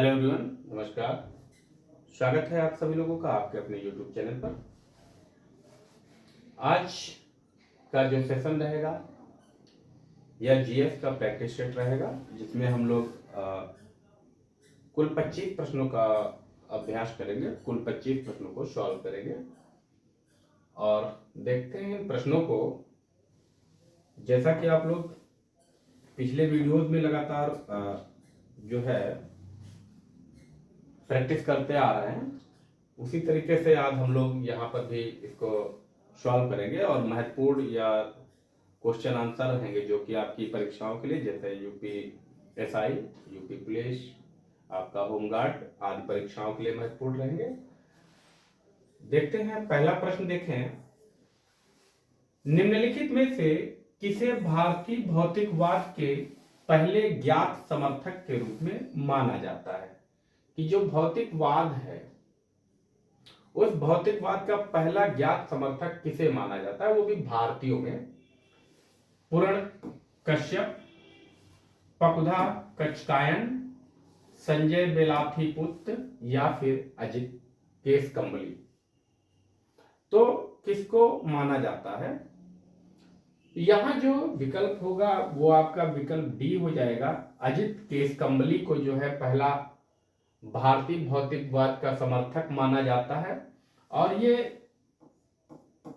Hello everyone, नमस्कार। स्वागत है आप सभी लोगों का आपके अपने यूट्यूब चैनल पर। आज का जो सेशन रहेगा यह जीएस का प्रैक्टिस सेट रहेगा, जिसमें हम लोग कुल 25 प्रश्नों का अभ्यास करेंगे। कुल 25 प्रश्नों को सॉल्व करेंगे और देखते हैं इन प्रश्नों को। जैसा कि आप लोग पिछले वीडियोस में लगातार जो है प्रैक्टिस करते आ रहे हैं, उसी तरीके से आज हम लोग यहाँ पर भी इसको सॉल्व करेंगे और महत्वपूर्ण या क्वेश्चन आंसर रहेंगे जो कि आपकी परीक्षाओं के लिए, जैसे यूपी एसआई, यूपी पुलिस, आपका होमगार्ड आदि परीक्षाओं के लिए महत्वपूर्ण रहेंगे। देखते हैं पहला प्रश्न। देखें, निम्नलिखित में से किसे भारतीय भौतिकवाद के पहले ज्ञात समर्थक के रूप में माना जाता है? कि जो भौतिकवाद है उस भौतिकवाद का पहला ज्ञात समर्थक किसे माना जाता है, वो भी भारतीयों में? पूर्ण कश्यप, पकुधा कचकायन, संजय बेलाथीपुत्र या फिर अजित केशकंबली? तो किसको माना जाता है? यहां जो विकल्प होगा वो आपका विकल्प डी हो जाएगा। अजित केशकंबली को जो है पहला भारतीय भौतिकवाद का समर्थक माना जाता है और ये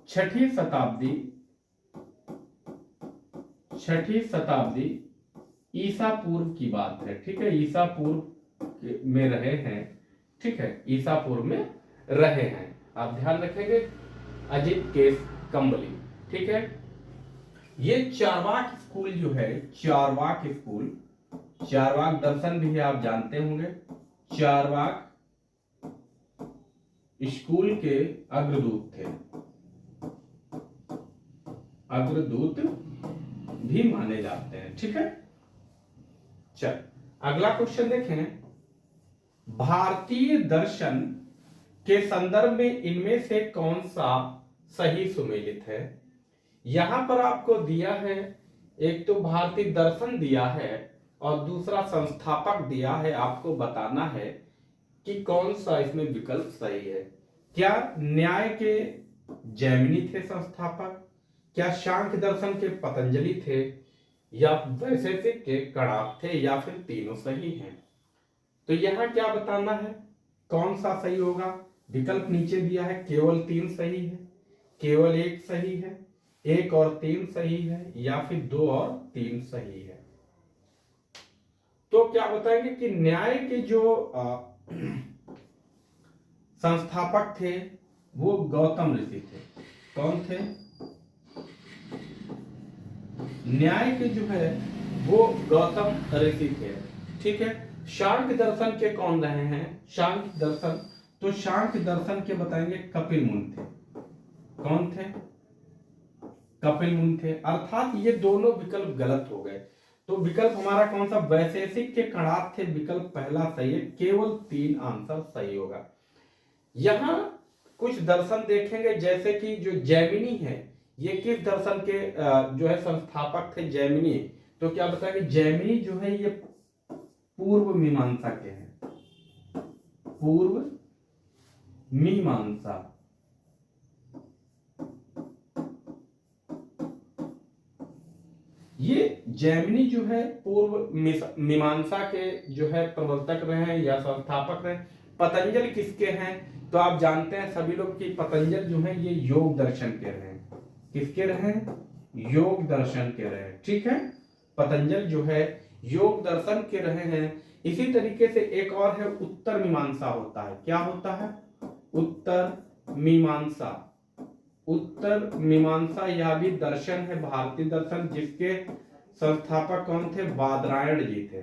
6वीं शताब्दी ईसा पूर्व की बात है। ठीक है, ईसा पूर्व में रहे हैं। ठीक है, ईसा पूर्व में रहे हैं। आप ध्यान रखेंगे, अजित केशकंबली। ठीक है, ये चारवाक स्कूल जो है, चारवाक स्कूल, चारवाक दर्शन भी आप जानते होंगे, चारवाक स्कूल के अग्रदूत थे, अग्रदूत भी माने जाते हैं। ठीक है, चल अगला क्वेश्चन देखें। भारतीय दर्शन के संदर्भ में इनमें से कौन सा सही सुमेलित है? यहां पर आपको दिया है, एक तो भारतीय दर्शन दिया है और दूसरा संस्थापक दिया है। आपको बताना है कि कौन सा इसमें विकल्प सही है। क्या न्याय के जैमिनी थे संस्थापक, क्या सांख्य दर्शन के पतंजलि थे, या वैशेषिक के कणाद थे, या फिर तीनों सही हैं? तो यहां क्या बताना है, कौन सा सही होगा? विकल्प नीचे दिया है, केवल 3 सही है, केवल 1 सही है, 1 और 3 सही है, या फिर 2 और 3 सही है? तो क्या बताएंगे कि न्याय के जो संस्थापक थे वो गौतम ऋषि थे। कौन थे? न्याय के जो है वो गौतम ऋषि थे। ठीक है, सांख्य दर्शन के कौन रहे हैं? सांख्य दर्शन, तो सांख्य दर्शन के बताएंगे कपिल मुनि थे। कौन थे? कपिल मुनि थे। अर्थात ये दोनों विकल्प गलत हो गए। तो विकल्प हमारा कौन सा? वैशेषिक के कणाद थे, विकल्प पहला सही है। केवल 3 आंसर सही होगा। यहां कुछ दर्शन देखेंगे, जैसे कि जो जैमिनी है, ये किस दर्शन के जो है संस्थापक थे? जैमिनी। तो क्या बताएंगे, जैमिनी जो है ये पूर्व मीमांसा के हैं, पूर्व मीमांसा। ये जैमिनी जो है पूर्व मीमांसा के जो है प्रवर्तक रहे हैं या संस्थापक रहे। पतंजलि किसके हैं? तो आप जानते हैं सभी लोग कि पतंजलि जो है ये योग दर्शन के रहे। किसके रहे? योग दर्शन के रहे। ठीक है, पतंजलि जो है योग दर्शन के रहे हैं। इसी तरीके से एक और है, उत्तर मीमांसा होता है। क्या होता है? उत्तर मीमांसा। उत्तर मीमांसा यह भी दर्शन है, भारतीय दर्शन, जिसके संस्थापक कौन थे? बादरायण जी थे।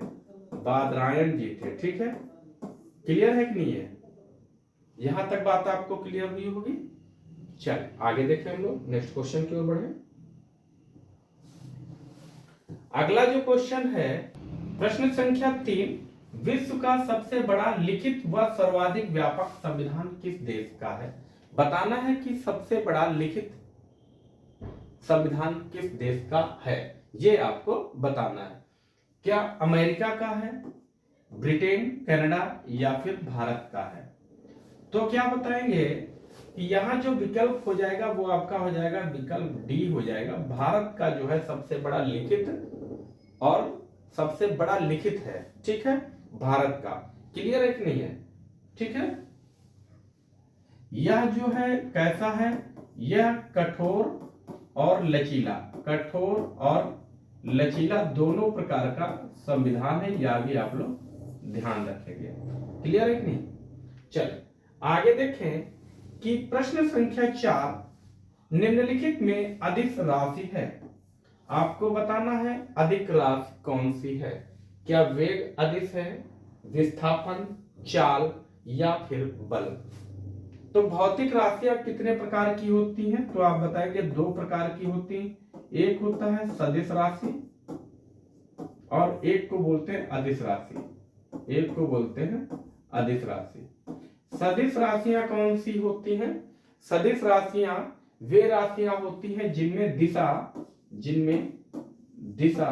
बादरायण जी थे। ठीक है, क्लियर है कि नहीं है? यहां तक बात आपको क्लियर हुई होगी। चल आगे देखें, हम लोग नेक्स्ट क्वेश्चन की ओर बढ़े। अगला जो क्वेश्चन है, प्रश्न संख्या 3, विश्व का सबसे बड़ा लिखित व सर्वाधिक व्यापक संविधान किस देश का है? बताना है कि सबसे बड़ा लिखित संविधान किस देश का है, ये आपको बताना है। क्या अमेरिका का है, ब्रिटेन, कनाडा या फिर भारत का है। तो क्या बताएंगे कि यहाँ जो विकल्प हो जाएगा वो आपका हो जाएगा विकल्प डी हो जाएगा। भारत का जो है सबसे बड़ा लिखित और सबसे बड़ा लिखित है, ठीक है, भारत का। क्लियर है कि नहीं है? ठीक है। यह जो है कैसा है? यह कठोर और लचीला, कठोर और लचीला दोनों प्रकार का संविधान है। यह भी आप लोग ध्यान रखेंगे। क्लियर है कि नहीं? चलिए आगे देखें कि प्रश्न संख्या 4 निम्नलिखित में अधिक राशि है। आपको बताना है अधिक राशि कौन सी है। क्या वेग अधिक है, विस्थापन, चाल या फिर बल? तो भौतिक राशियां कितने प्रकार की होती हैं? तो आप बताएंगे 2 प्रकार की होती हैं। एक होता है सदिश राशि और एक को बोलते हैं अदिश राशि। एक को बोलते हैं अदिश राशि। सदिश राशियां कौन सी होती हैं? सदिश राशियां वे राशियां होती हैं जिनमें दिशा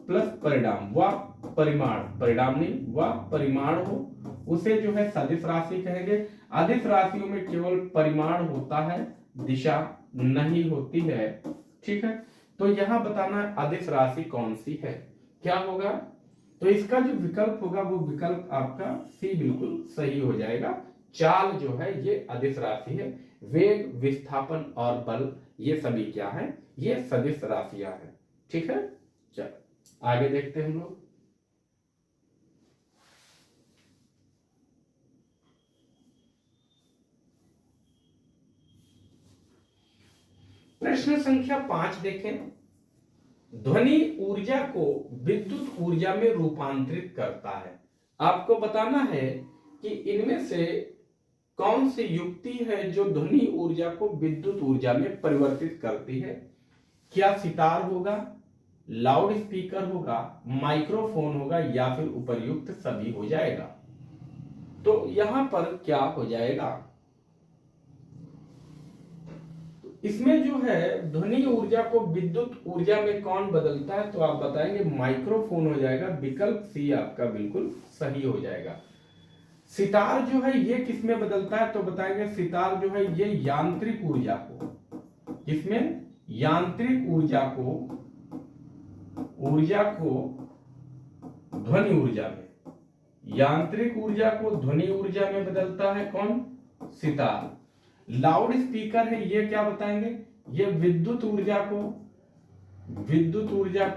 प्लस परिणाम व परिमाण, परिणाम नहीं व परिमाण हो, उसे जो है सदिश राशि कहेंगे। अदिश राशियों में केवल परिमाण होता है, दिशा नहीं होती है, ठीक है। तो यहां बताना है अदिश राशि कौन सी है। क्या होगा? तो इसका जो विकल्प होगा वो विकल्प आपका सी बिल्कुल सही हो जाएगा। चाल जो है ये अदिश राशि है। वेग, विस्थापन और बल ये सभी क्या है? ये सदिश राशियां हैं, ठीक है। चलो आगे देखते हैं हम लोग। प्रश्न संख्या 5 देखें। ध्वनि ऊर्जा को विद्युत ऊर्जा में रूपांतरित करता है। आपको बताना है कि इनमें से कौन सी युक्ति है जो ध्वनि ऊर्जा को विद्युत ऊर्जा में परिवर्तित करती है। क्या सितार होगा, लाउड स्पीकर होगा, माइक्रोफोन होगा या फिर उपर्युक्त सभी हो जाएगा? तो यहां पर क्या हो जाएगा? इसमें जो है ध्वनि ऊर्जा को विद्युत ऊर्जा में कौन बदलता है? तो आप बताएंगे माइक्रोफोन हो जाएगा। विकल्प सी आपका बिल्कुल सही हो जाएगा। सितार जो है ये किसमें बदलता है? तो बताएंगे सितार जो है ये यांत्रिक ऊर्जा को, किसमें? यांत्रिक ऊर्जा को ध्वनि ऊर्जा में, यांत्रिक ऊर्जा को ध्वनि ऊर्जा में बदलता है कौन? सितार। लाउड स्पीकर है ये क्या बताएंगे? ये विद्युत ऊर्जा को विद्युत ऊर्जा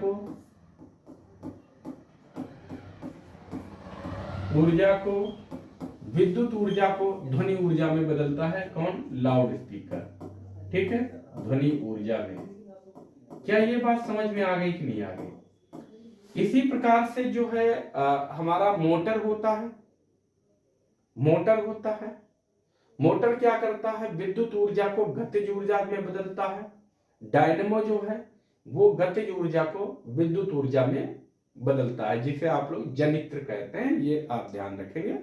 को ध्वनि ऊर्जा में बदलता है कौन? लाउड स्पीकर, ठीक है, ध्वनि ऊर्जा में। क्या ये बात समझ में आ गई कि नहीं आ गई? इसी प्रकार से जो है हमारा मोटर होता है। मोटर क्या करता है? विद्युत ऊर्जा को गतिज ऊर्जा में बदलता है। डायनेमो जो है वो गतिज ऊर्जा को विद्युत ऊर्जा में बदलता है, जिसे आप लोग जनित्र कहते हैं। ये आप ध्यान रखेंगे।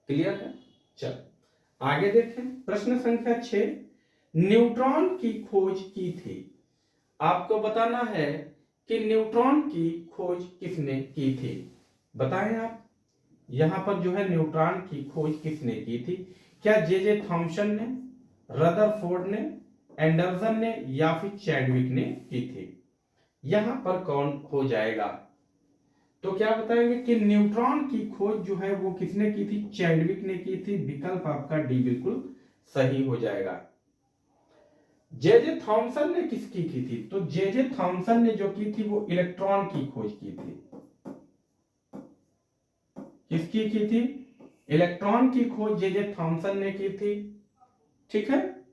क्लियर है? चल आगे देखें। प्रश्न संख्या 6 न्यूट्रॉन की खोज की थी। आपको बताना है कि न्यूट्रॉन की खोज किसने की थी। बताएं आप। यहां पर जो है न्यूट्रॉन की खोज किसने की थी? क्या जे थॉमसन ने, रदरफोर्ड ने, एंडरसन ने या फिर चैडविक ने की थी? यहां पर कौन हो जाएगा? तो क्या बताएंगे कि न्यूट्रॉन की खोज जो है वो किसने की थी? चैडविक ने की थी। विकल्प आपका डी बिल्कुल सही हो जाएगा। जे थॉमसन ने किसकी की थी? तो जे थॉमसन ने जो की थी वो इलेक्ट्रॉन की खोज की थी। किसकी की थी? इलेक्ट्रॉन की खोज जे थॉमसन ने की थी, ठीक है।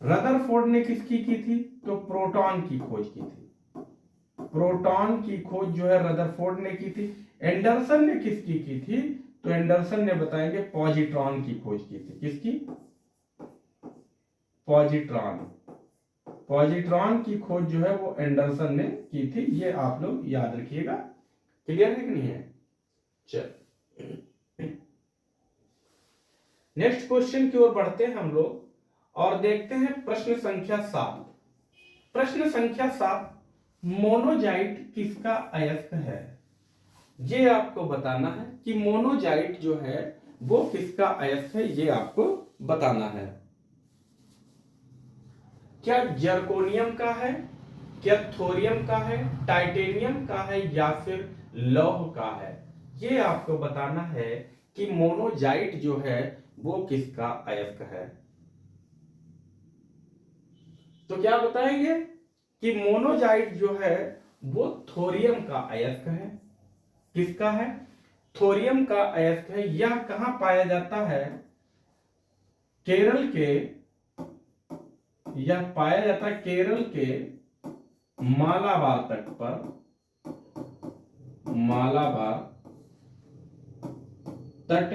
रदरफोर्ड ने किसकी की थी? तो प्रोटॉन की खोज की थी। प्रोटॉन की खोज जो है रदरफोर्ड ने की थी। एंडरसन ने किसकी की थी? तो एंडरसन ने बताएंगे पॉजिट्रॉन की खोज की थी। किसकी? पॉजिट्रॉन की खोज जो है वो एंडरसन ने की थी। ये आप लोग याद रखिएगा। क्लियर है कि नहीं है? चल नेक्स्ट क्वेश्चन की ओर बढ़ते हैं हम लोग और देखते हैं प्रश्न संख्या 7। प्रश्न संख्या 7 मोनोजाइट किसका अयस्क है? ये आपको बताना है कि मोनोजाइट जो है वो किसका अयस्क है, ये आपको बताना है। क्या जर्कोनियम का है, क्या थोरियम का है, टाइटेनियम का है, या फिर लौह का है, ये आपको बताना है कि मोनोजाइट जो है वो किसका अयस्क है। तो क्या बताएंगे कि मोनोजाइट जो है वो थोरियम का अयस्क है। किसका है? थोरियम का अयस्क है। यह कहां पाया जाता है? केरल के, यह पाया जाता है केरल के मालाबार तट पर, मालाबार तट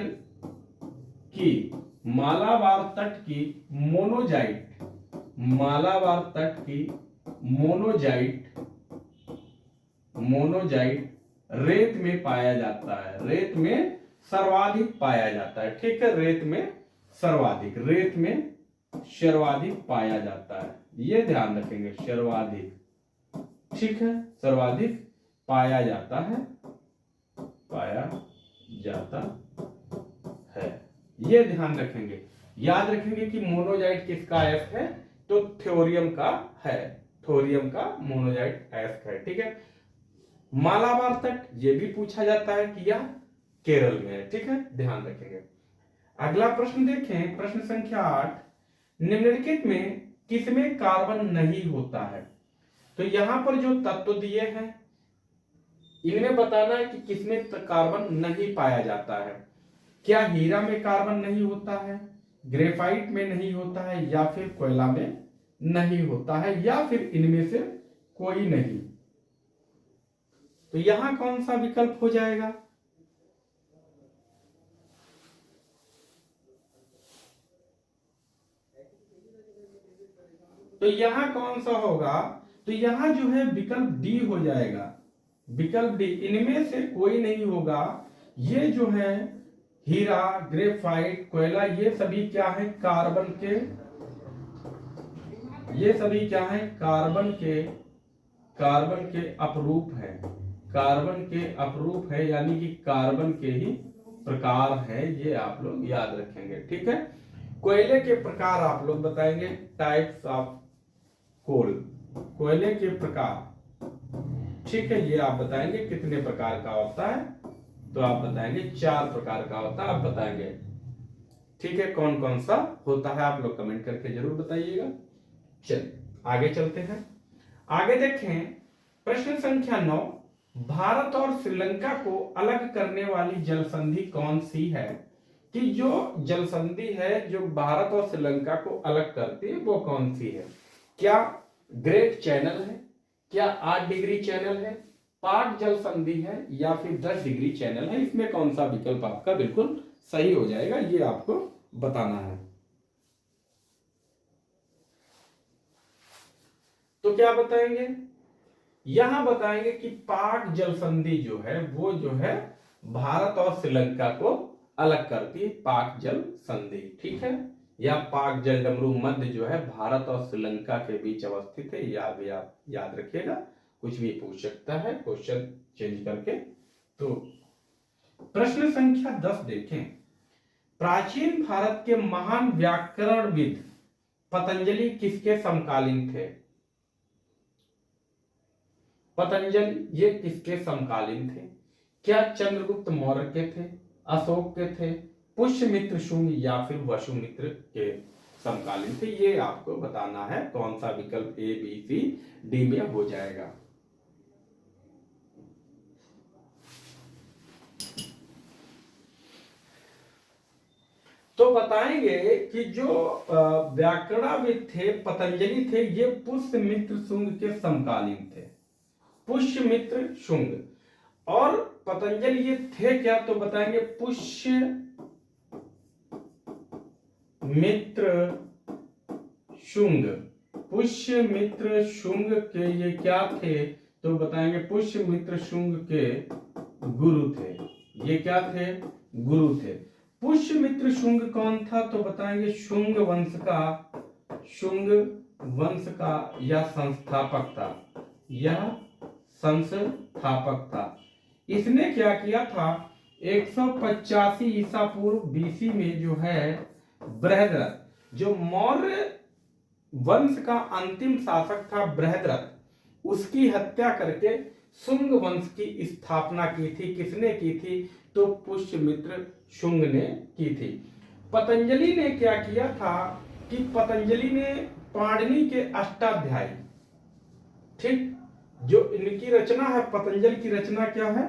की, मालाबार तट की मोनोजाइट, मालाबार तट की मोनोजाइट, मोनोजाइट रेत में पाया जाता है, रेत में सर्वाधिक पाया जाता है। ठीक है, रेत में सर्वाधिक, रेत में सर्वाधिक पाया जाता है, ये ध्यान रखेंगे, सर्वाधिक। ठीक है, सर्वाधिक पाया जाता है, पाया जाता है, ये ध्यान रखेंगे। याद रखेंगे कि मोनोजाइट किसका अयस्क है? तो थोरियम का है, थोरियम का मोनोजाइट अयस्क है। ठीक है, मालाबार तट ये भी पूछा जाता है कि यह केरल में है। ठीक है, ध्यान रखेंगे। अगला प्रश्न देखें, प्रश्न संख्या 8, निम्नलिखित में किसमें कार्बन नहीं होता है? तो यहां पर जो तत्व दिए हैं इनमें बताना है कि किसमें कार्बन नहीं पाया जाता है। क्या हीरा में कार्बन नहीं होता है, ग्रेफाइट में नहीं होता है, या फिर कोयला में नहीं होता है, या फिर इनमें से कोई नहीं? तो यहां कौन सा विकल्प हो जाएगा? तो यहां कौन सा होगा? तो यहां जो है विकल्प डी हो जाएगा, विकल्प डी, इनमें से कोई नहीं होगा। ये जो है हीरा, ग्रेफाइट, कोयला, ये सभी क्या है? कार्बन के, ये सभी क्या है? कार्बन के, कार्बन के अपरूप है, कार्बन के अपरूप है, यानी कि कार्बन के ही प्रकार है, ये आप लोग याद रखेंगे। ठीक है, कोयले के प्रकार आप लोग बताएंगे, टाइप्स ऑफ कोल, कोयले के प्रकार। ठीक है, ये आप बताएंगे कितने प्रकार का होता है? तो आप बताएंगे 4 प्रकार का होता है, आप बताएंगे। ठीक है, कौन कौन सा होता है आप लोग कमेंट करके जरूर बताइएगा। चलिए आगे चलते हैं। आगे देखें, प्रश्न संख्या 9, भारत और श्रीलंका को अलग करने वाली जल संधि कौन सी है? कि जो जल संधि है जो भारत और श्रीलंका को अलग करती है वो कौन सी है? क्या ग्रेट चैनल है, क्या 8 डिग्री चैनल है, पाक जल संधि है, या फिर 10 डिग्री चैनल है? इसमें कौन सा विकल्प आपका बिल्कुल सही हो जाएगा, ये आपको बताना है। तो क्या बताएंगे? यहां बताएंगे कि पाक जल संधि जो है वो जो है भारत और श्रीलंका को अलग करती है, पाक जल संधि। ठीक है, या पाक जल डमरू मध्य जो है भारत और श्रीलंका के बीच अवस्थित है, या भी आप याद रखिएगा, कुछ भी पूछ सकता है क्वेश्चन चेंज करके। तो प्रश्न संख्या 10 देखें, प्राचीन भारत के महान व्याकरणविद पतंजलि किसके समकालीन थे? पतंजलि ये किसके समकालीन थे? क्या चंद्रगुप्त मौर्य के थे, अशोक के थे, पुष्यमित्र शुंग, या फिर वसुमित्र के समकालीन थे? ये आपको बताना है कौन सा विकल्प ए, बी, सी, डी में हो जाएगा। तो बताएंगे कि जो व्याकरणविद थे पतंजलि थे, ये पुष्यमित्र शुंग के समकालीन थे, पुष्यमित्र शुंग। और पतंजलि ये थे क्या? तो बताएंगे पुष्यमित्र शुंग, पुष्यमित्र शुंग के ये क्या थे? तो बताएंगे पुष्यमित्र शुंग के गुरु थे। ये क्या थे? गुरु थे। पुष्यमित्र शुंग कौन था? तो बताएंगे शुंग वंश का, शुंग वंश का यह संस्थापक था, यह संस्थापक था। इसने क्या किया था, 185 ईसा पूर्व बीसी में जो है बृहद्रथ, जो मौर्य वंश का अंतिम शासक था बृहद्रथ, उसकी हत्या करके शुंग वंश की स्थापना की थी। किसने की थी, तो पुष्यमित्र शुंग ने की थी। पतंजलि ने क्या किया था कि पतंजलि ने पाणिनि के अष्टाध्यायी, ठीक, जो इनकी रचना है, पतंजल की रचना क्या है,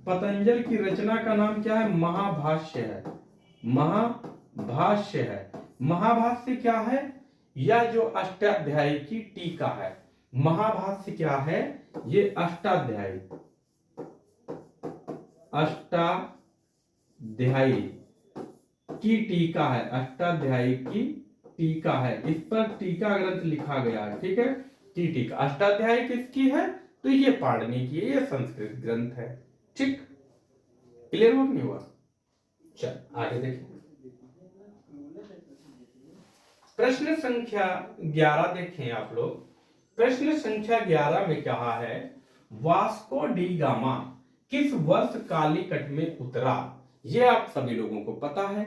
पतंजल की रचना का नाम क्या है, महाभाष्य है। महाभाष्य है। महाभाष्य क्या है, यह जो अष्टाध्यायी की टीका है। महाभाष्य क्या है, ये अष्टाध्यायी की टीका है, अष्टाध्यायी की टीका है। इस पर टीका ग्रंथ लिखा गया है, ठीक है, की टीका। अष्टाध्यायी किसकी है, तो ये पाणिनि की है, ये संस्कृत ग्रंथ है। ठीक, क्लियर हो नहीं हुआ? चल आगे देखिए, प्रश्न संख्या 11 देखें आप लोग। प्रश्न संख्या 11 में कहा है, वास्को डी गामा किस वर्ष कालीकट में उतरा? ये आप सभी लोगों को पता है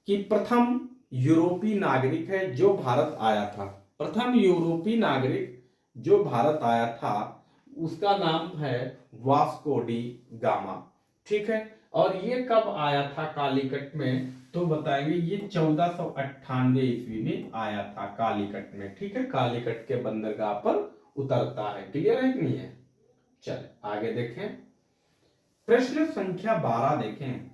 कि प्रथम यूरोपीय नागरिक है जो भारत आया था। प्रथम यूरोपीय नागरिक जो भारत आया था उसका नाम है वास्को डी गामा, ठीक है। और ये कब आया था कालीकट में, तो बताएंगे ये 1498 ईस्वी में आया था कालीकट में, ठीक है। कालीकट के बंदरगाह पर उतरता है। क्लियर है कि नहीं है? चल आगे देखें, प्रश्न संख्या 12 देखें।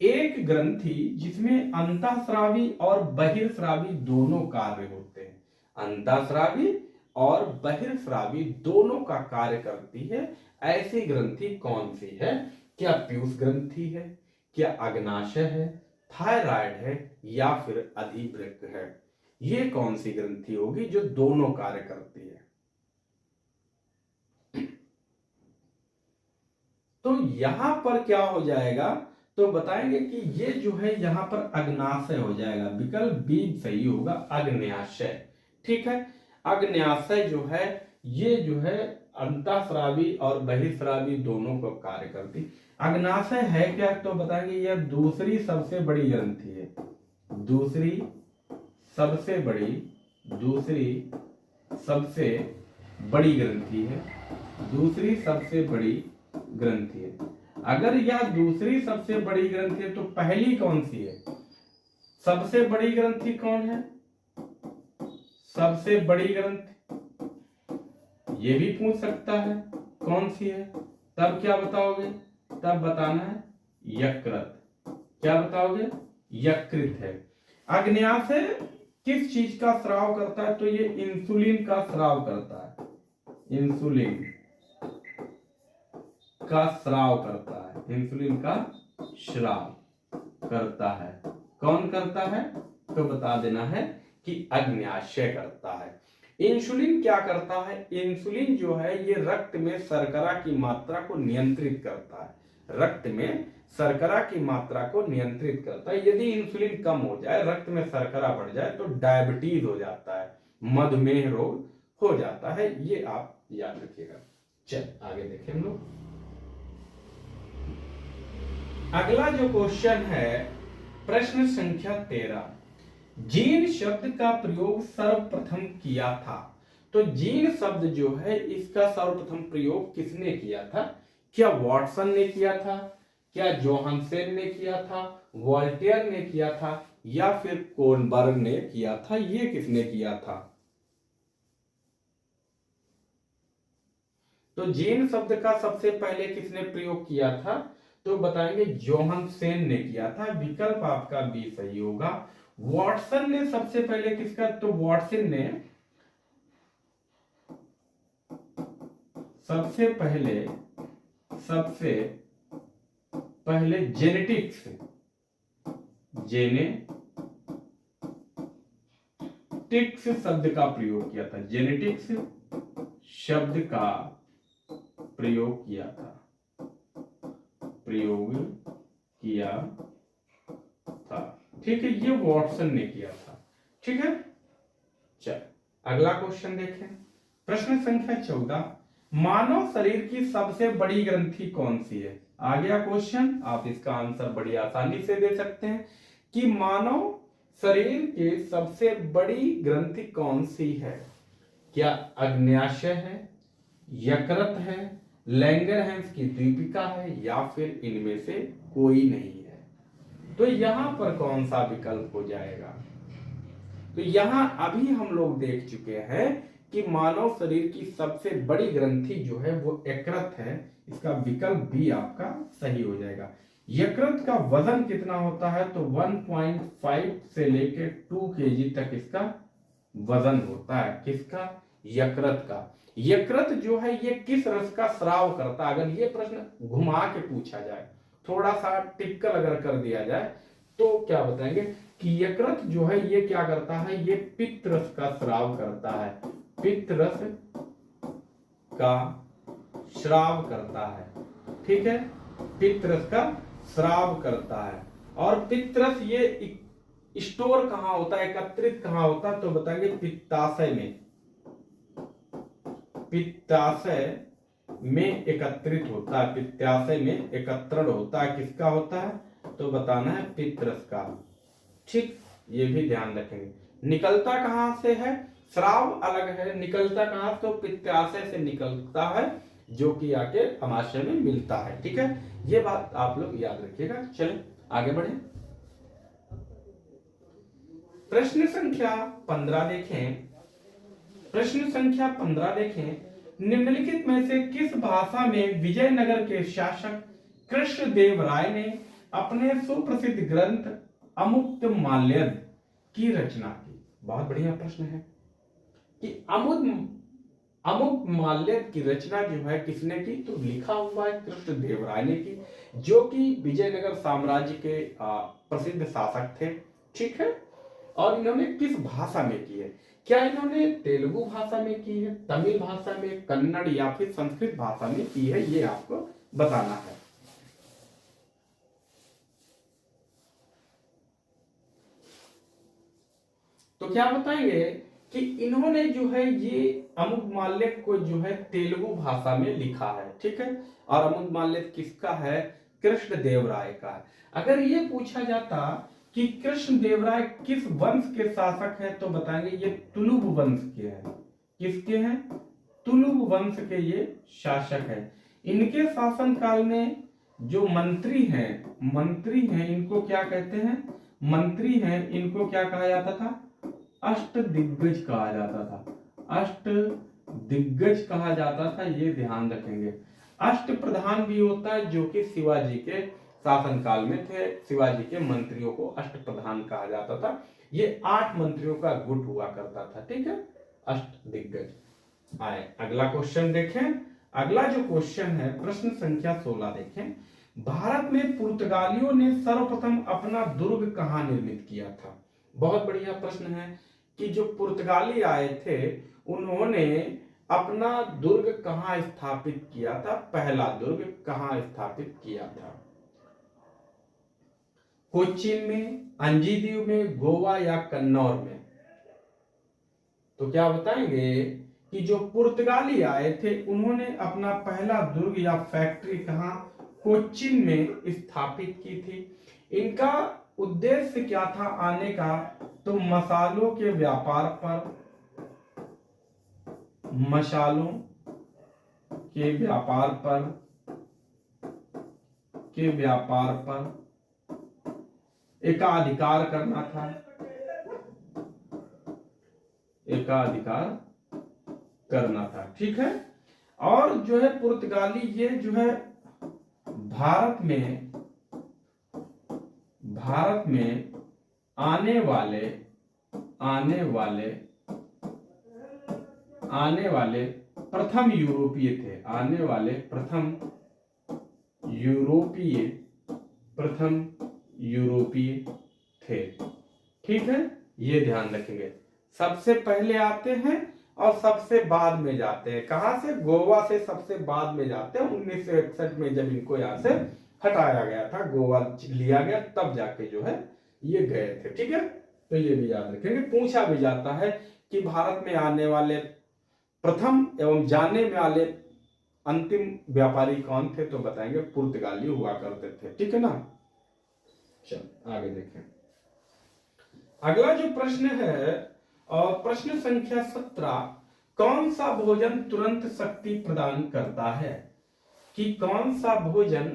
एक ग्रंथि जिसमें अंतःस्रावी और बहिर्स्रावी दोनों कार्य होते हैं, अंतःस्रावी और बहिर्स्रावी दोनों का कार्य करती है, ऐसी ग्रंथि कौन सी है? क्या पीयूष ग्रंथि है, क्या अग्नाशय है, थायराइड है, या फिर अधिवृक्क है? ये कौन सी ग्रंथि होगी जो दोनों कार्य करती है? तो यहां पर क्या हो जाएगा, तो बताएंगे कि ये जो है यहां पर अग्नाशय हो जाएगा। विकल्प बी सही होगा, अग्न्याशय, ठीक है। अग्न्याशय जो है ये जो है अंतःस्रावी और बहिर्स्रावी दोनों को कार्य करती। अग्नाशय है क्या, तो बताएंगे यह दूसरी सबसे बड़ी ग्रंथि है, दूसरी सबसे बड़ी ग्रंथि है, दूसरी सबसे बड़ी ग्रंथि है। अगर यह दूसरी सबसे बड़ी ग्रंथि है तो पहली कौन सी है? सबसे बड़ी ग्रंथि कौन है? सबसे बड़ी ग्रंथि ये भी पूछ सकता है कौन सी है, तब क्या बताओगे? तब बताना है यकृत। क्या बताओगे? यकृत है। अग्न्याशय किस चीज का स्राव करता है, तो ये इंसुलिन का स्राव करता है, इंसुलिन का स्राव करता है, इंसुलिन का स्राव करता है। कौन करता है, तो बता देना है कि अग्न्याशय करता है। इंसुलिन क्या करता है? इंसुलिन जो है ये रक्त में शर्करा की मात्रा को नियंत्रित करता है, रक्त में शर्करा की मात्रा को नियंत्रित करता है। यदि इंसुलिन कम हो जाए, रक्त में शर्करा बढ़ जाए तो डायबिटीज हो जाता है, मधुमेह रोग हो जाता है। ये आप याद रखिएगा। चल आगे देखें हम लोग। अगला जो क्वेश्चन है प्रश्न संख्या 13, जीन शब्द का प्रयोग सर्वप्रथम किया था। तो जीन शब्द जो है इसका सर्वप्रथम प्रयोग किसने किया था? क्या वाटसन ने किया था, क्या जोहानसेन ने किया था, वोल्टेयर ने किया था, या फिर कोनबर्ग ने किया था? ये किसने किया था? तो जीन शब्द का सबसे पहले किसने प्रयोग किया था? तो बताएंगे जोहानसेन ने किया था। विकल्प आपका बी सही होगा। वाटसन ने सबसे पहले किसका, तो वाटसन ने सबसे पहले जेनेटिक्स शब्द का प्रयोग किया था, जेनेटिक्स शब्द का प्रयोग किया था, ठीक है। ये वाटसन ने किया था, ठीक है। चल अगला क्वेश्चन देखें, प्रश्न संख्या 14, मानव शरीर की सबसे बड़ी ग्रंथि कौन सी है? आ गया क्वेश्चन, आप इसका आंसर बड़ी आसानी से दे सकते हैं कि मानव शरीर के सबसे बड़ी ग्रंथि कौन सी है? क्या अग्न्याशय है, यकृत है, लैंगरहैंस की दीपिका है, या फिर इनमें से कोई नहीं है? तो यहां पर कौन सा विकल्प हो जाएगा? तो यहां अभी हम लोग देख चुके हैं कि मानव शरीर की सबसे बड़ी ग्रंथि जो है वो यकृत है। इसका विकल्प भी आपका सही हो जाएगा। यकृत का वजन कितना होता है? तो 1.5 से लेके 2 kg तक इसका वजन होता है। किसका? यकृत का। यकृत जो है ये किस रस का स्राव करता है? अगर ये प्रश्न घुमा के पूछा जाए, थोड़ा सा टिक्कल अगर कर दिया जाए, तो क्या बताएंगे कि यकृत जो है ये क्या करता है? ये पित्त रस का स्राव करता है। पित्त रस का श्राव करता है। ठीक है, पित्त रस का श्राव करता है। और पित्त रस ये स्टोर कहां होता है, एकत्रित कहां होता है? तो बताएंगे पित्ताशय में। पित्ताशय में एकत्रित होता है, पित्ताशय में एकत्रण होता है। किसका होता है? तो बताना है पित्त रस का। ठीक, ये भी ध्यान रखेंगे। निकलता कहां से है? स्राव अलग है, निकलता कहां? तो पित्ताशय से निकलता है, जो कि आके अमाशय में मिलता है। ठीक है, ये बात आप लोग याद रखिएगा। चलें आगे बढ़े। प्रश्न संख्या 15 देखें। प्रश्न संख्या 15 देखें। निम्नलिखित में से किस भाषा में विजयनगर के शासक कृष्णदेव राय ने अपने सुप्रसिद्ध ग्रंथ अमुक्तमाल्यद की रचना की? बहुत बढ़िया प्रश्न है कि अमुक्तमाल्यद की रचना जो है किसने की? तो लिखा हुआ है कृष्णदेव राय ने की, जो कि विजयनगर साम्राज्य के प्रसिद्ध शासक थे। ठीक है, और इन्होंने किस भाषा में की है? क्या इन्होंने तेलुगु भाषा में की है, तमिल भाषा में, कन्नड़ या फिर संस्कृत भाषा में की है? ये आपको बताना है। तो क्या बताएंगे कि इन्होंने जो है ये अमुक्तमाल्यद को जो है तेलुगु भाषा में लिखा है। ठीक है, और अमुक्तमाल्यद किसका है? कृष्णदेव राय का है। अगर ये पूछा जाता कि कृष्णदेव राय किस वंश के शासक हैं, तो बताएंगे ये तुलुव वंश के हैं। किसके हैं? तुलुव वंश के ये शासक हैं। इनके शासन काल में जो मंत्री हैं इनको क्या कहते हैं? मंत्री हैं, इनको क्या कहा जाता था? अष्ट दिग्गज कहा जाता था। अष्ट दिग्गज कहा जाता था, ये ध्यान रखेंगे। अष्ट प्रधान भी होता है, जो कि शिवाजी के शासन काल में थे। शिवाजी के मंत्रियों को अष्ट प्रधान कहा जाता था। ये 8 मंत्रियों का गुट हुआ करता था। ठीक है, अष्ट दिग्गज। आए अगला क्वेश्चन देखें। अगला जो क्वेश्चन है प्रश्न संख्या 16 देखें। भारत में पुर्तगालियों ने सर्वप्रथम अपना दुर्ग कहां निर्मित किया था? बहुत बढ़िया प्रश्न है कि जो पुर्तगाली आए थे उन्होंने अपना दुर्ग कहां स्थापित किया था? पहला दुर्ग कहां स्थापित किया था? कोच्चिन में, अंजीदीव में, गोवा या कन्नौर में? तो क्या बताएंगे कि जो पुर्तगाली आए थे उन्होंने अपना पहला दुर्ग या फैक्ट्री कहां? कोच्चिन में स्थापित की थी। इनका उद्देश्य क्या था आने का? तो मसालों के व्यापार पर, मसालों के व्यापार पर एकाधिकार करना था। एकाधिकार करना था। ठीक है, और जो है पुर्तगाली ये जो है भारत में आने वाले प्रथम यूरोपीय थे। आने वाले प्रथम यूरोपीय थे। ठीक है, ये ध्यान रखेंगे। सबसे पहले आते हैं और सबसे बाद में जाते हैं। कहां से? गोवा से सबसे बाद में जाते हैं। 1961 में जब इनको यहां से हटाया गया था, गोवा लिया गया, तब जाके जो है ये गए थे। ठीक है, तो ये भी याद रखेंगे। पूछा भी जाता है कि भारत में आने वाले प्रथम एवं जाने वाले अंतिम व्यापारी कौन थे? तो बताएंगे पुर्तगाली हुआ करते थे। ठीक है ना। चल आगे देखें। अगला जो प्रश्न है और प्रश्न संख्या 17, कौन सा भोजन तुरंत शक्ति प्रदान करता है? कि कौन सा भोजन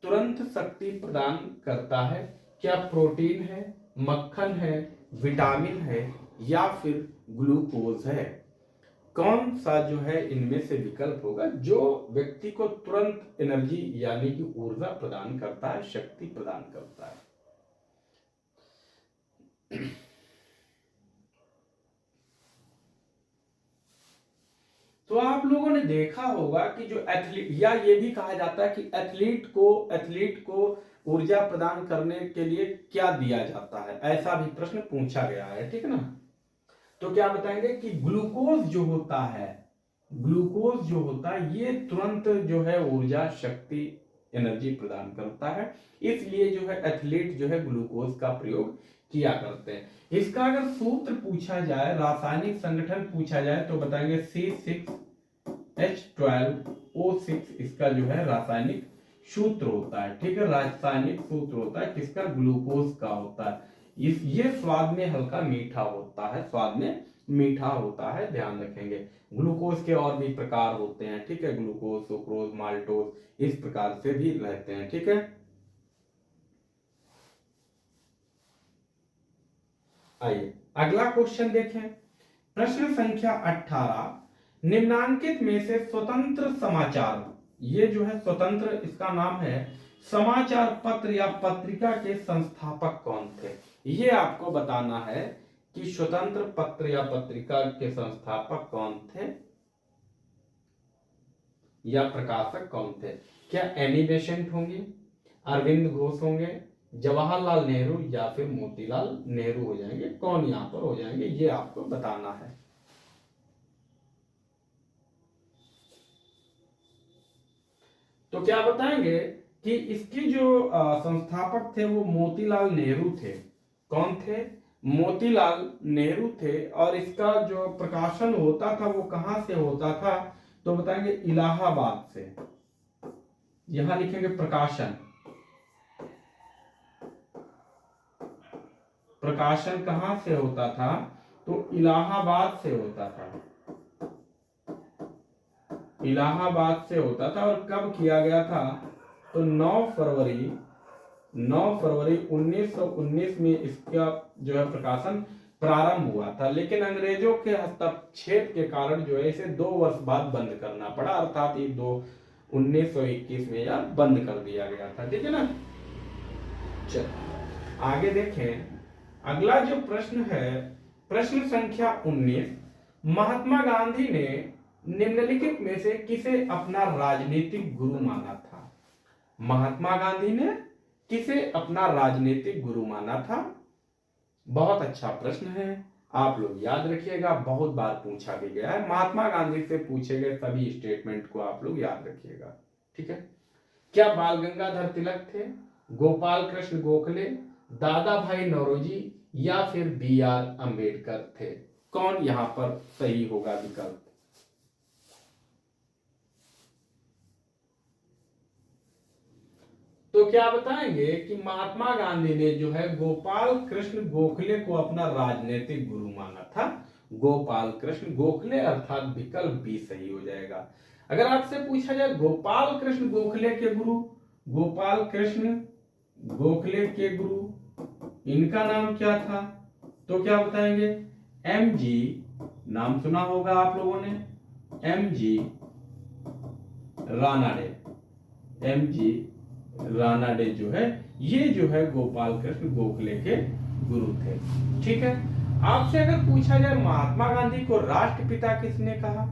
तुरंत शक्ति प्रदान करता है? क्या प्रोटीन है, मक्खन है, विटामिन है या फिर ग्लूकोज है? कौन सा जो है इनमें से विकल्प होगा जो व्यक्ति को तुरंत एनर्जी यानी कि ऊर्जा प्रदान करता है, शक्ति प्रदान करता है? तो आप लोगों ने देखा होगा कि जो एथलीट, या ये भी कहा जाता है कि एथलीट को ऊर्जा प्रदान करने के लिए क्या दिया जाता है, ऐसा भी प्रश्न पूछा गया है। ठीक है ना। तो क्या बताएंगे कि ग्लूकोज जो होता है, ग्लूकोज जो होता है ये तुरंत जो है ऊर्जा, शक्ति, एनर्जी प्रदान करता है, इसलिए जो है एथलीट जो है ग्लूकोज का प्रयोग किया करते हैं। इसका अगर सूत्र पूछा जाए, रासायनिक संगठन पूछा जाए, तो बताएंगे C6H12O6 इसका जो है रासायनिक सूत्र होता है। ठीक है, रासायनिक सूत्र होता है किसका? ग्लूकोज का होता है। ये स्वाद में हल्का मीठा होता है, स्वाद में मीठा होता है, ध्यान रखेंगे। ग्लूकोज के और भी प्रकार होते हैं। ठीक है, ग्लूकोज, सुक्रोज, माल्टोज, इस प्रकार से भी रहते हैं। ठीक है। आइए अगला क्वेश्चन देखें। प्रश्न संख्या 18, निम्नांकित में से स्वतंत्र समाचार, ये जो है स्वतंत्र, इसका नाम है समाचार पत्र या पत्रिका के संस्थापक कौन थे? ये आपको बताना है कि स्वतंत्र पत्र या पत्रिका के संस्थापक कौन थे या प्रकाशक कौन थे? क्या एनी बेसेंट होंगे, अरविंद घोष होंगे, जवाहरलाल नेहरू या फिर मोतीलाल नेहरू हो जाएंगे? कौन यहां पर हो जाएंगे, ये आपको बताना है। तो क्या बताएंगे कि इसके जो संस्थापक थे वो मोतीलाल नेहरू थे। कौन थे? मोतीलाल नेहरू थे। और इसका जो प्रकाशन होता था वो कहां से होता था? तो बताएंगे इलाहाबाद से। यहां लिखेंगे प्रकाशन, प्रकाशन कहां से होता था? तो इलाहाबाद से होता था, इलाहाबाद से होता था। और कब किया गया था? तो 9 फरवरी 1919 में इसका जो है प्रकाशन प्रारंभ हुआ था। लेकिन अंग्रेजों के हस्तक्षेप के कारण जो है इसे 2 वर्ष बाद बंद करना पड़ा, अर्थात ये 1921 में यह बंद कर दिया गया था। ठीक है ना। चलो आगे देखें। अगला जो प्रश्न है, प्रश्न संख्या 19, महात्मा गांधी ने निम्नलिखित में से किसे अपना राजनीतिक गुरु माना था? महात्मा गांधी ने किसे अपना राजनीतिक गुरु माना था? बहुत अच्छा प्रश्न है, आप लोग याद रखिएगा, बहुत बार पूछा भी गया है। महात्मा गांधी से पूछे गए सभी स्टेटमेंट को आप लोग याद रखिएगा। ठीक है। क्या बाल गंगाधर तिलक थे, गोपाल कृष्ण गोखले, दादा भाई नौरोजी या फिर B.R. अम्बेडकर थे? कौन यहां पर सही होगा विकल्प? तो क्या बताएंगे कि महात्मा गांधी ने जो है गोपाल कृष्ण गोखले को अपना राजनीतिक गुरु माना था। गोपाल कृष्ण गोखले, अर्थात विकल्प बी सही हो जाएगा। अगर आपसे पूछा जाए गोपाल कृष्ण गोखले के गुरु, गोपाल कृष्ण गोखले के गुरु इनका नाम क्या था? तो क्या बताएंगे? MG, नाम सुना होगा आप लोगों ने, MG रानाडे। MG रानाडे जो है, ये जो है गोपाल कृष्ण गोखले के गुरु थे। ठीक है। आपसे अगर पूछा जाए महात्मा गांधी को राष्ट्रपिता किसने कहा,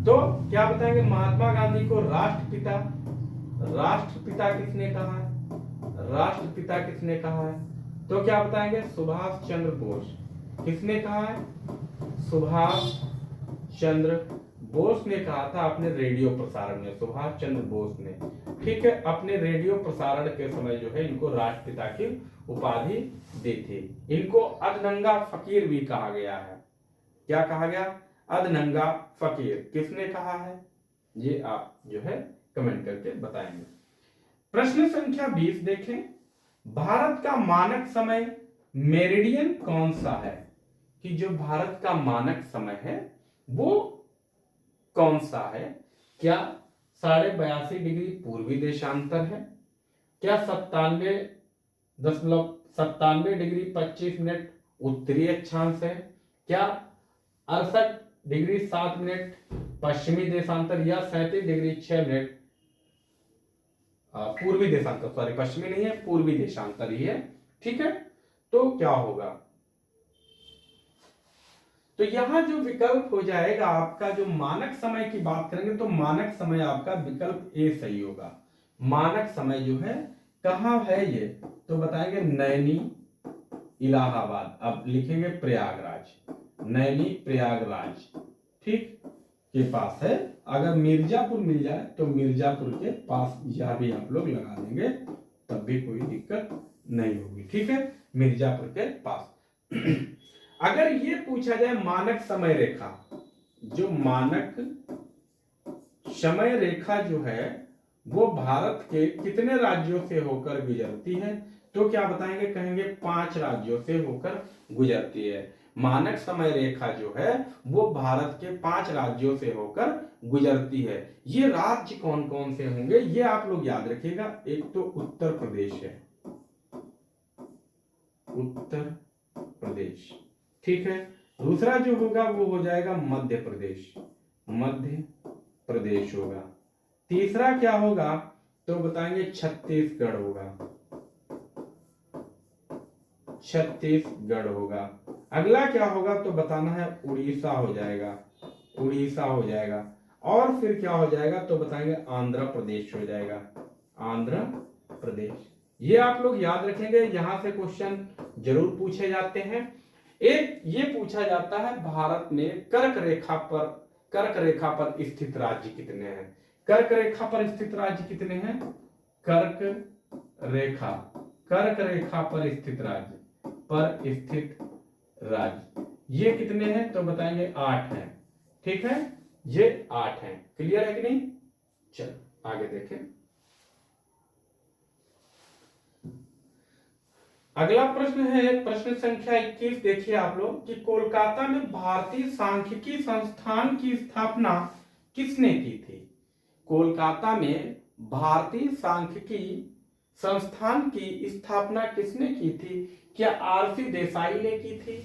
तो क्या बताएंगे? महात्मा गांधी को राष्ट्रपिता, राष्ट्रपिता किसने कहा है? राष्ट्रपिता किसने कहा है? तो क्या बताएंगे? सुभाष चंद्र बोस। किसने कहा है? सुभाष चंद्र बोस ने कहा था अपने रेडियो प्रसारण में, सुभाष चंद्र बोस ने। ठीक है, अपने रेडियो प्रसारण के समय जो है इनको राष्ट्रपिता की उपाधि दी थी। इनको अधनंगा फकीर भी कहा गया है। क्या कहा गया? अधनंगा फकीर। किसने कहा है? ये आप जो है कमेंट करके बताएंगे। प्रश्न संख्या 20 देखें, भारत का मानक समय मेरिडियन कौन सा है? कि जो भारत का मानक समय है वो कौन सा है? क्या 82.5 डिग्री पूर्वी देशांतर है? क्या 97.27 डिग्री 25 मिनट उत्तरी अक्षांश है? क्या 68 डिग्री 7 मिनट पश्चिमी देशांतर, या 37 डिग्री 6 मिनट पूर्वी देशांतर, सॉरी पश्चिमी नहीं है, पूर्वी देशांतर ही है। ठीक है, तो क्या होगा? तो यहां जो विकल्प हो जाएगा आपका, जो मानक समय की बात करेंगे तो मानक समय आपका विकल्प ए सही होगा। मानक समय जो है कहां है ये, तो बताएंगे नैनी इलाहाबाद, अब लिखेंगे प्रयागराज, नैनी प्रयागराज, ठीक के पास है। अगर मिर्जापुर मिल जाए तो मिर्जापुर के पास यह भी आप लोग लगा देंगे, तब भी कोई दिक्कत नहीं होगी। ठीक है, मिर्जापुर के पास। अगर ये पूछा जाए मानक समय रेखा, जो मानक समय रेखा जो है वो भारत के कितने राज्यों से होकर गुजरती है, तो क्या बताएंगे? कहेंगे 5 राज्यों से होकर गुजरती है। मानक समय रेखा जो है वो भारत के 5 राज्यों से होकर गुजरती है। ये राज्य कौन कौन से होंगे ये आप लोग याद रखिएगा। एक तो उत्तर प्रदेश है, उत्तर प्रदेश, ठीक है। दूसरा जो होगा वो हो जाएगा मध्य प्रदेश, मध्य प्रदेश होगा। तीसरा क्या होगा तो बताएंगे छत्तीसगढ़ होगा, छत्तीसगढ़ होगा। अगला क्या होगा तो बताना है उड़ीसा हो जाएगा, उड़ीसा हो जाएगा। और फिर क्या हो जाएगा तो बताएंगे आंध्र प्रदेश हो जाएगा, आंध्र प्रदेश। ये आप लोग याद रखेंगे, यहां से क्वेश्चन जरूर पूछे जाते हैं। एक ये पूछा जाता है भारत में कर्क रेखा पर स्थित राज्य कितने हैं? कर्क रेखा पर स्थित राज्य कितने हैं? कर्क रेखा पर स्थित राज्य ये कितने हैं तो बताएंगे 8 हैं। ठीक है, ये 8 हैं। क्लियर है कि नहीं? चलो आगे देखें। अगला प्रश्न है प्रश्न संख्या 21। देखिए आप लोग कि कोलकाता में भारतीय सांख्यिकी संस्थान की स्थापना किसने की थी? कोलकाता में भारतीय सांख्यिकी संस्थान की स्थापना किसने की थी? क्या आरसी देसाई ने की थी,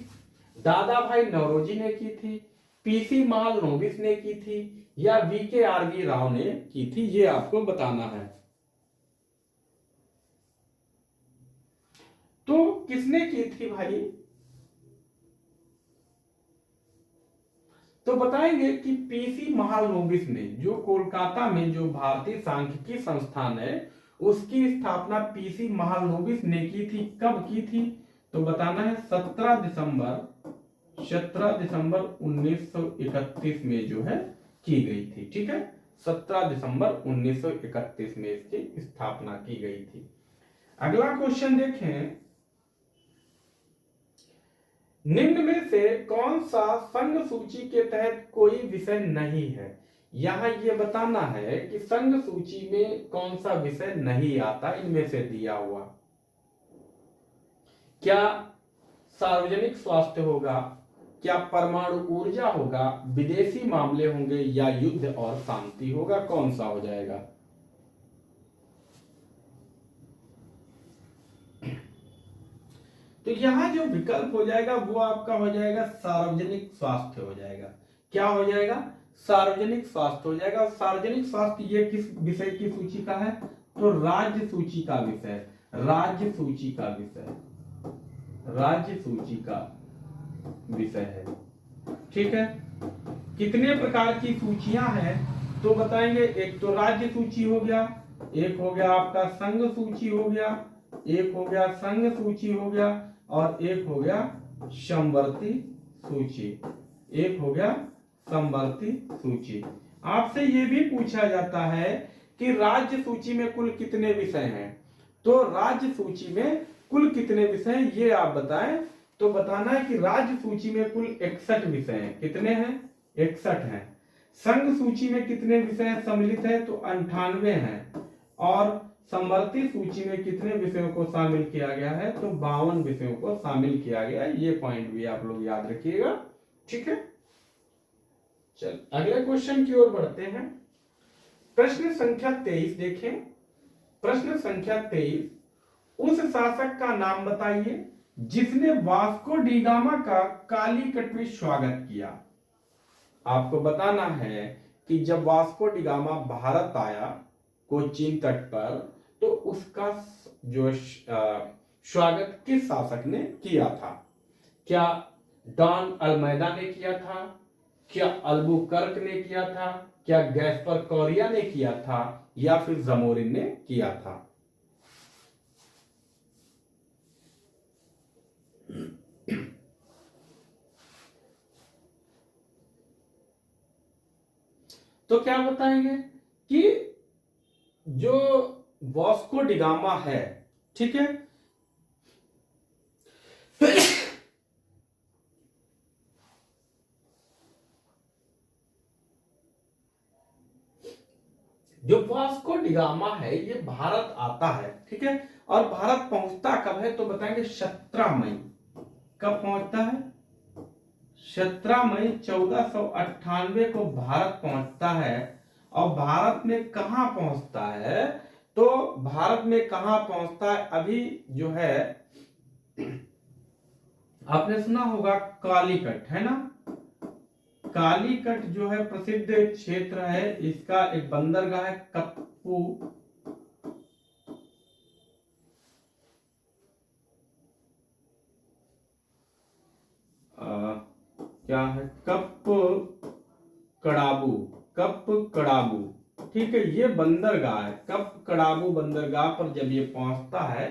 दादा भाई नौरोजी ने की थी, पीसी महालनोबिस ने की थी, या VKRV राव ने की थी? ये आपको बताना है। तो किसने की थी भाई? तो बताएंगे कि पीसी महालनोबिस ने, जो कोलकाता में जो भारतीय सांख्यिकी संस्थान है उसकी स्थापना पीसी महालनोबिस ने की थी। कब की थी तो बताना है 17 दिसंबर 1931 में जो है की गई थी। ठीक है, 17 दिसंबर 1931 में इसकी स्थापना की गई थी। अगला क्वेश्चन देखें, निम्न में से कौन सा संघ सूची के तहत कोई विषय नहीं है? यहां यह बताना है कि संघ सूची में कौन सा विषय नहीं आता इनमें से दिया हुआ। क्या सार्वजनिक स्वास्थ्य होगा, क्या परमाणु ऊर्जा होगा, विदेशी मामले होंगे, या युद्ध और शांति होगा? कौन सा हो जाएगा? तो यहां जो विकल्प हो जाएगा वो आपका हो जाएगा सार्वजनिक स्वास्थ्य हो जाएगा। क्या हो जाएगा? सार्वजनिक स्वास्थ्य हो जाएगा। सार्वजनिक स्वास्थ्य ये किस विषय की सूची का है तो राज्य सूची का विषय, राज्य सूची का विषय, राज्य सूची का विषय है। ठीक है, कितने प्रकार की सूचियां हैं तो बताएंगे। एक तो राज्य सूची हो गया, एक हो गया आपका संघ सूची हो गया, एक हो गया संघ सूची हो गया, और एक हो गया समवर्ती सूची, एक हो गया समवर्ती सूची। आपसे यह भी पूछा जाता है कि राज्य सूची में कुल कितने विषय हैं, तो राज्य सूची में कुल कितने विषय हैं ये आप बताएं। तो बताना है कि राज्य सूची में कुल 61 विषय हैं। कितने हैं? 61 हैं। संघ सूची में कितने विषय सम्मिलित है? तो 98 हैं। और समवर्ती सूची में कितने विषयों को शामिल किया गया है? तो 52 विषयों को शामिल किया गया है। ये पॉइंट भी आप लोग याद रखिएगा, ठीक है। चल अगले क्वेश्चन की ओर बढ़ते हैं। प्रश्न संख्या 23 देखें। प्रश्न संख्या 23, उस शासक का नाम बताइए जिसने वास्को डी गामा का कालीकट में स्वागत किया। आपको बताना है कि जब वास्को डी गामा भारत आया कोचीन तट पर, तो उसका जो स्वागत किस शासक ने किया था? क्या डॉन अल्मेदा ने किया था? क्या अल्बुकर्क ने किया था? क्या गैस्पर कोरिया ने किया था? या फिर जमोरिन ने किया था? तो क्या बताएंगे कि जो वास्को डी गामा है, ठीक है, जो वास्को डी गामा है ये भारत आता है, ठीक है, और भारत पहुंचता कब है? तो बताएंगे 17 मई। कब पहुंचता है? 17 मई 1498 को भारत पहुंचता है। और भारत में कहां पहुंचता है? तो भारत में कहां पहुंचता है? अभी जो है आपने सुना होगा कालीकट, है ना। कालीकट जो है प्रसिद्ध क्षेत्र है, इसका एक बंदरगाह है कप्पू, क्या है, कप कड़ाबू, कप कड़ाबू, ठीक है, ये बंदरगाह है। कप कड़ाबू बंदरगाह पर जब ये पहुंचता है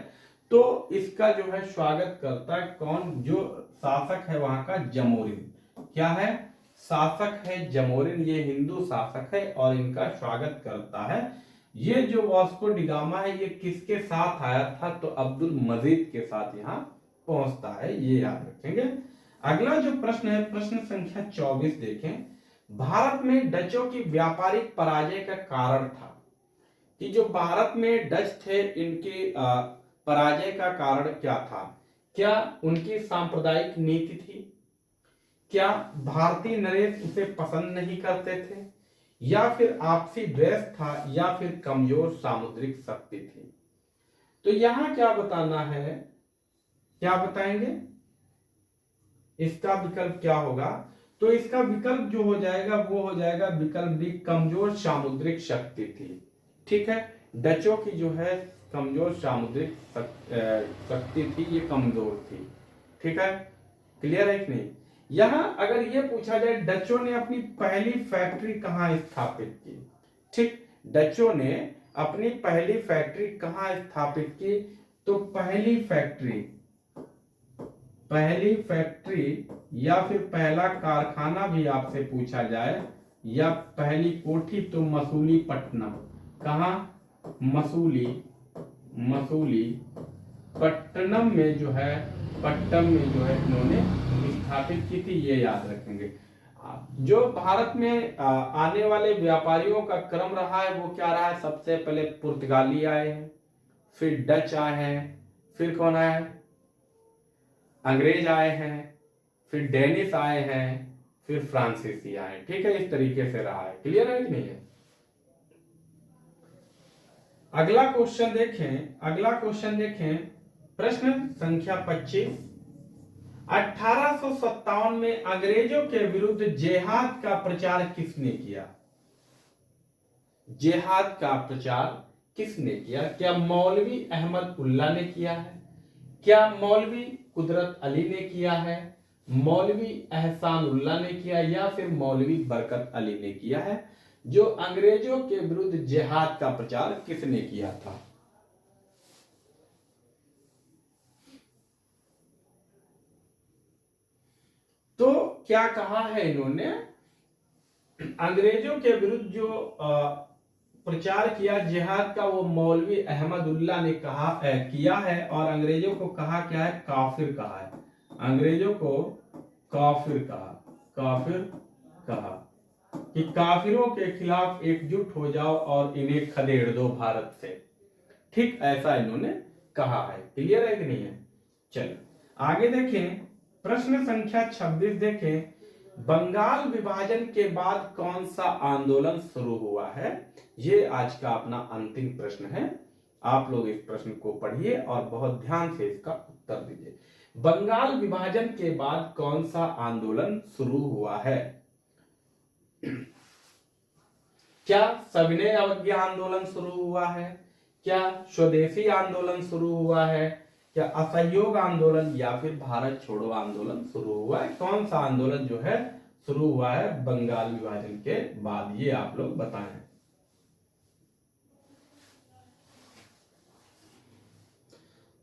तो इसका जो है स्वागत करता है कौन? जो शासक है वहां का जमोरिन। क्या है? शासक है जमोरिन, ये हिंदू शासक है और इनका स्वागत करता है। ये जो वास्को डी गामा है ये किसके साथ आया था? तो अब्दुल मजीद के साथ यहाँ पहुंचता है, ये याद रखेंगे। अगला जो प्रश्न है प्रश्न संख्या 24 देखें। भारत में डचों की व्यापारिक पराजय का कारण था, कि जो भारत में डच थे इनकी पराजय का कारण क्या था? क्या उनकी सांप्रदायिक नीति थी? क्या भारतीय नरेश उसे पसंद नहीं करते थे? या फिर आपसी द्वेष था? या फिर कमजोर सामुद्रिक शक्ति थी? तो यहां क्या बताना है? क्या बताएंगे? इसका विकल्प क्या होगा? तो इसका विकल्प जो हो जाएगा वो हो जाएगा विकल्प बी, कमजोर सामुद्रिक शक्ति थी, ठीक है। डचों की जो है कमजोर सामुद्रिक शक्ति थी, ये कमजोर थी, ठीक है। क्लियर है कि नहीं? यहां अगर ये पूछा जाए डचों ने अपनी पहली फैक्ट्री कहां स्थापित की, ठीक, डचों ने अपनी पहली फैक्ट्री कहां स्थापित की? तो पहली फैक्ट्री या फिर पहला कारखाना भी आपसे पूछा जाए, या पहली कोठी, तो मसूलीपट्टनम। कहां? मसूली पट्टनम में जो है, पट्टम में जो है इन्होंने स्थापित की थी, ये याद रखेंगे। जो भारत में आने वाले व्यापारियों का क्रम रहा है वो क्या रहा है? सबसे पहले पुर्तगाली आए हैं, फिर डच आए हैं, फिर कौन आए हैं? अंग्रेज आए हैं, फिर डेनिस आए हैं, फिर फ्रांसीसी आए, ठीक है। इस तरीके से रहा है। क्लियर है कि नहीं है? अगला क्वेश्चन देखें। प्रश्न संख्या 25। 1857 में अंग्रेजों के विरुद्ध जिहाद का प्रचार किसने किया? जिहाद का प्रचार किसने किया? क्या मौलवी अहमद उल्ला ने किया है? क्या मौलवी कुदरत अली ने किया है? मौलवी एहसान उल्ला ने किया? या फिर मौलवी बरकत अली ने किया है? जो अंग्रेजों के विरुद्ध जिहाद का प्रचार किसने किया था? तो क्या कहा है इन्होंने? अंग्रेजों के विरुद्ध जो प्रचार किया जिहाद का, वो मौलवी अहमद उल्ला ने किया है। और अंग्रेजों को कहा क्या है? काफिर कहा है। अंग्रेजों को काफिर कहा। कि काफिरों के खिलाफ एकजुट हो जाओ और इन्हें खदेड़ दो भारत से। ठीक ऐसा इन्होंने कहा है। क्लियर है कि नहीं है? चलो आगे देखें, प्रश्न संख्या 26 देखें, बंगाल विभाजन के बाद कौन सा आंदोलन शुरू हुआ है? ये आज का अपना अंतिम प्रश्न है। आप लोग इस प्रश्न को पढ़िए और बहुत ध्यान से इसका उत्तर दीजिए। बंगाल विभाजन के बाद कौन सा आंदोलन शुरू हुआ है? क्या सविनय अवज्ञा आंदोलन शुरू हुआ है? क्या स्वदेशी आंदोलन शुरू हुआ है? क्या असहयोग आंदोलन या फिर भारत छोड़ो आंदोलन शुरू हुआ है? कौन सा आंदोलन जो है शुरू हुआ है बंगाल विभाजन के बाद? ये आप लोग बताएं।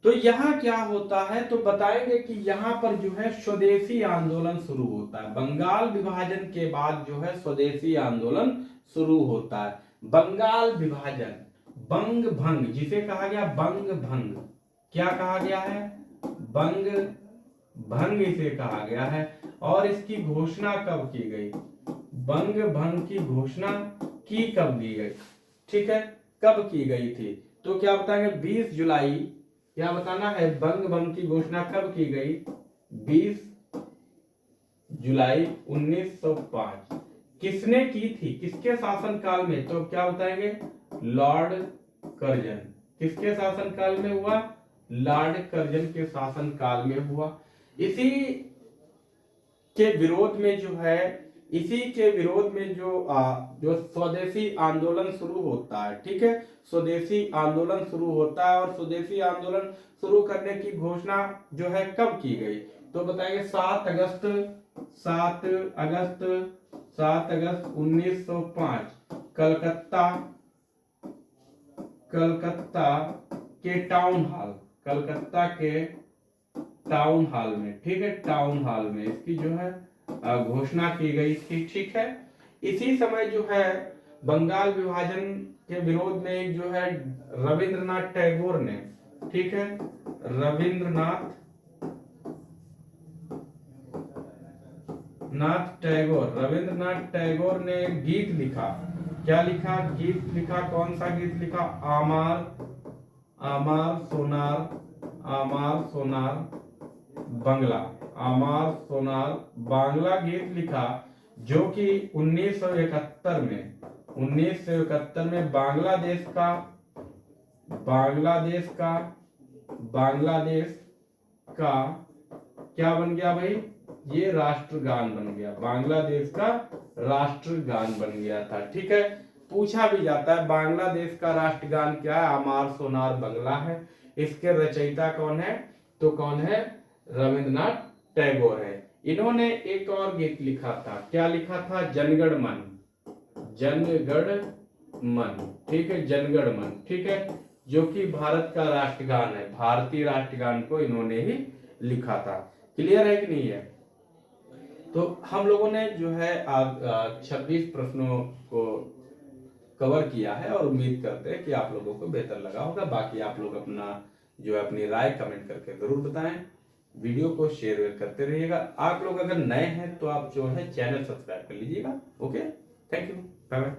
तो यहाँ क्या होता है तो बताएंगे कि यहाँ पर जो है स्वदेशी आंदोलन शुरू होता है। बंगाल विभाजन के बाद जो है स्वदेशी आंदोलन शुरू होता है। बंगाल विभाजन, बंग भंग जिसे कहा गया बंग भंग, क्या कहा गया है? बंग भंग इसे कहा गया है। और इसकी घोषणा कब की गई? बंग भंग की घोषणा की कब दी गई? ठीक है, कब की गई थी? तो क्या बताएंगे? 20 जुलाई, क्या बताना है? बंग भंग की घोषणा कब की गई? 20 जुलाई 1905। किसने की थी? किसके शासनकाल में? तो क्या बताएंगे? Lord Curzon. किसके शासनकाल में हुआ? लॉर्ड कर्जन के शासनकाल में हुआ। इसी के विरोध में जो है, इसी के विरोध में जो स्वदेशी आंदोलन शुरू होता है। ठीक है, स्वदेशी आंदोलन शुरू होता है और स्वदेशी आंदोलन शुरू करने की घोषणा जो है कब की गई? तो बताएंगे 7 अगस्त 1905 कलकत्ता के टाउन हॉल, कलकत्ता के टाउन हॉल में। ठीक है, टाउन हॉल में इसकी जो है घोषणा की गई थी। ठीक है, इसी समय जो है बंगाल विभाजन के विरोध में जो है रविंद्रनाथ टैगोर ने, ठीक है, रविंद्रनाथ टैगोर ने गीत लिखा। क्या लिखा? गीत लिखा। कौन सा गीत लिखा? आमार सोनार बांग्ला गीत लिखा, जो कि 1971 में बांग्लादेश का क्या बन गया भाई? ये राष्ट्रगान बन गया। बांग्लादेश का राष्ट्रगान बन गया था। ठीक है, पूछा भी जाता है बांग्लादेश का राष्ट्रगान क्या है? आमार सोनार बांग्ला है। इसके रचयिता कौन है? तो कौन है? रविंद्रनाथ टैगोर है। इन्होंने एक और गीत लिखा था। क्या लिखा था? जनगण मन। ठीक है, जनगण मन। ठीक है, जो कि भारत का राष्ट्रगान है। भारतीय राष्ट्रगान को इन्होंने ही लिखा था। क्लियर है कि नहीं है? तो हम लोगों ने जो है 26 प्रश्नों को कवर किया है और उम्मीद करते हैं कि आप लोगों को बेहतर लगा होगा। बाकी आप लोग अपना जो है अपनी राय कमेंट करके जरूर बताएं। वीडियो को शेयर करते रहिएगा। आप लोग अगर नए हैं तो आप जो है चैनल सब्सक्राइब कर लीजिएगा। Okay, thank you, bye bye.